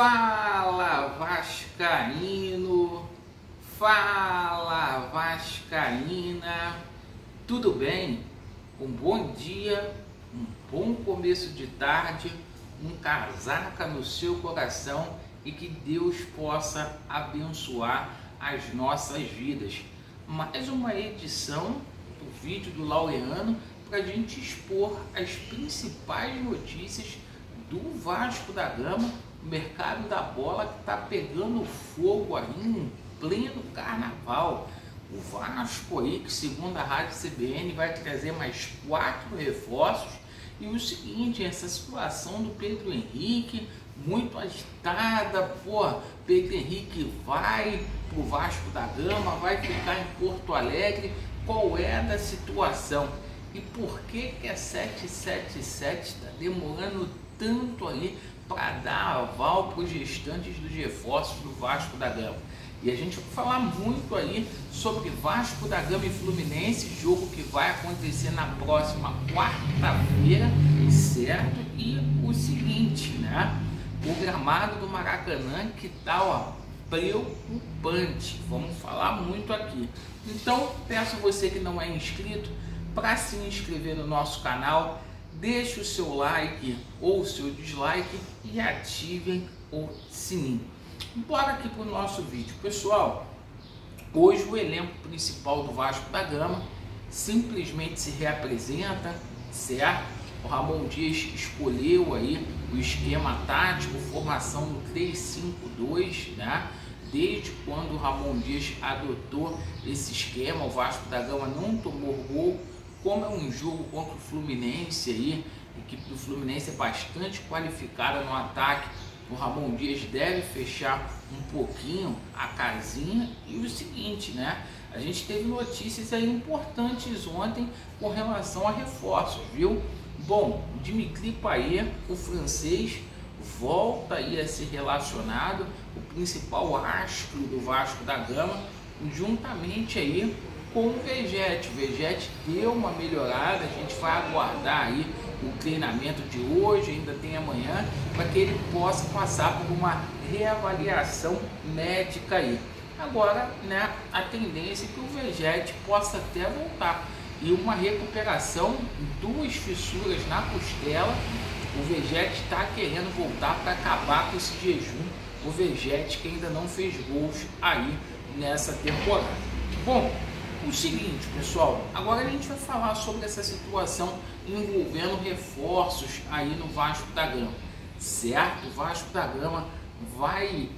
Fala Vascaíno, fala Vascaína, tudo bem? Um bom dia, um bom começo de tarde, um casaca no seu coração e que Deus possa abençoar as nossas vidas. Mais uma edição do vídeo do Laureano para a gente expor as principais notícias do Vasco da Gama, o mercado da bola que está pegando fogo aí em pleno carnaval. O Vasco aí, que segundo a Rádio CBN vai trazer mais 4 reforços. E o seguinte, essa situação do Pedro Henrique, muito agitada, Pedro Henrique vai pro Vasco da Gama, vai ficar em Porto Alegre, qual é da situação? E por que a 777 está demorando tanto aí para dar aval para os gestantes dos reforços do Vasco da Gama? E a gente vai falar muito aí sobre Vasco da Gama e Fluminense, jogo que vai acontecer na próxima quarta-feira, certo? E o seguinte, né? O gramado do Maracanã que tá, preocupante. Vamos falar muito aqui. Então, peço você que não é inscrito para se inscrever no nosso canal, deixe o seu like ou o seu dislike e ativem o sininho. Bora aqui para o nosso vídeo, pessoal. Hoje o elenco principal do Vasco da Gama simplesmente se reapresenta, certo? O Ramon Dias escolheu aí o esquema tático, formação do 3-5-2, né? Desde quando o Ramon Dias adotou esse esquema, o Vasco da Gama não tomou gol. Como é um jogo contra o Fluminense aí, a equipe do Fluminense é bastante qualificada no ataque, o Ramon Dias deve fechar um pouquinho a casinha. E o seguinte, né? A gente teve notícias aí importantes ontem com relação a reforços, viu? Bom, o Dimitri Payet, o francês, volta aí a ser relacionado, o principal astro do Vasco da Gama, juntamente aí com o Vegete. O Vegete deu uma melhorada, a gente vai aguardar aí o treinamento de hoje, ainda tem amanhã, para que ele possa passar por uma reavaliação médica aí. Agora, né, a tendência é que o Vegete possa até voltar. E uma recuperação, 2 fissuras na costela, o Vegete está querendo voltar para acabar com esse jejum. O Vegete que ainda não fez gols aí nessa temporada. Bom, o seguinte, pessoal, agora a gente vai falar sobre essa situação envolvendo reforços aí no Vasco da Gama, certo? O Vasco da Gama vai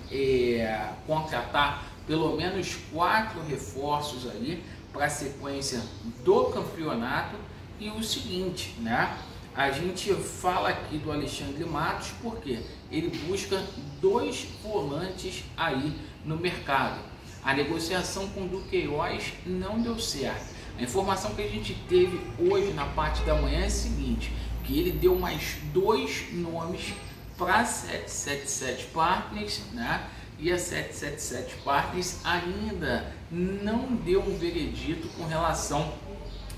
contratar pelo menos 4 reforços aí para a sequência do campeonato. E o seguinte, né? A gente fala aqui do Alexandre Matos porque ele busca 2 volantes aí no mercado. A negociação com o Duqueiroz não deu certo. A informação que a gente teve hoje na parte da manhã é a seguinte, que ele deu mais 2 nomes para a 777 Partners, né? E a 777 Partners ainda não deu um veredito com relação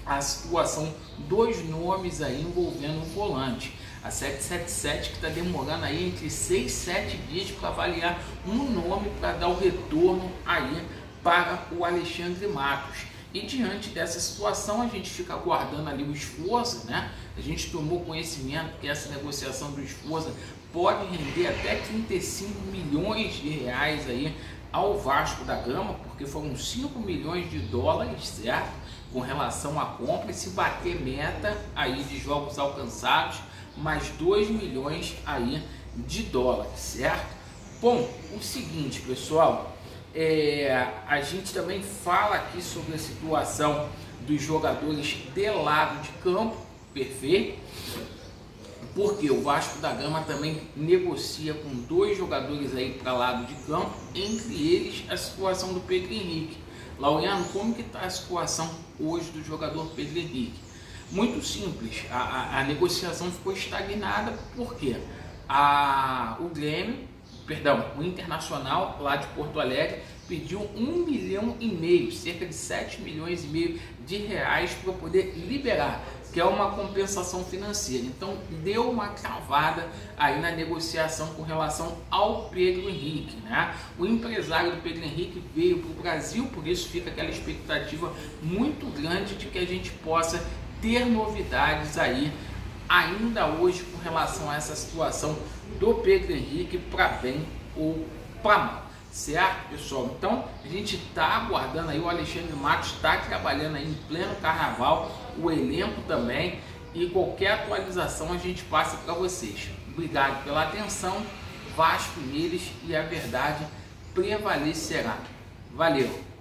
à situação dos nomes aí envolvendo o volante. A 777 que está demorando aí entre 6 e 7 dias para avaliar um nome para dar o retorno aí para o Alexandre Matos. E diante dessa situação a gente fica aguardando ali o Esforza, né? A gente tomou conhecimento que essa negociação do Esforza pode render até 35 milhões de reais aí ao Vasco da Gama, porque foram 5 milhões de dólares, certo? Com relação à compra, e se bater meta aí de jogos alcançados, mais 2 milhões aí de dólares, certo? Bom, o seguinte, pessoal, a gente também fala aqui sobre a situação dos jogadores de lado de campo, perfeito? Porque o Vasco da Gama também negocia com 2 jogadores aí para lado de campo, entre eles a situação do Pedro Henrique. Laureano, como que está a situação hoje do jogador Pedro Henrique? Muito simples, a negociação ficou estagnada porque o Internacional lá de Porto Alegre pediu 1,5 milhão, cerca de 7,5 milhões de reais para poder liberar, que é uma compensação financeira. Então deu uma travada aí na negociação com relação ao Pedro Henrique, né? O empresário do Pedro Henrique veio para o Brasil, por isso fica aquela expectativa muito grande de que a gente possa ter novidades aí ainda hoje com relação a essa situação do Pedro Henrique, para bem ou para mal. Certo, pessoal? Então a gente está aguardando aí, o Alexandre Matos está trabalhando aí em pleno carnaval, o elenco também, e qualquer atualização a gente passa para vocês. Obrigado pela atenção, Vasco neles e a verdade prevalecerá. Valeu!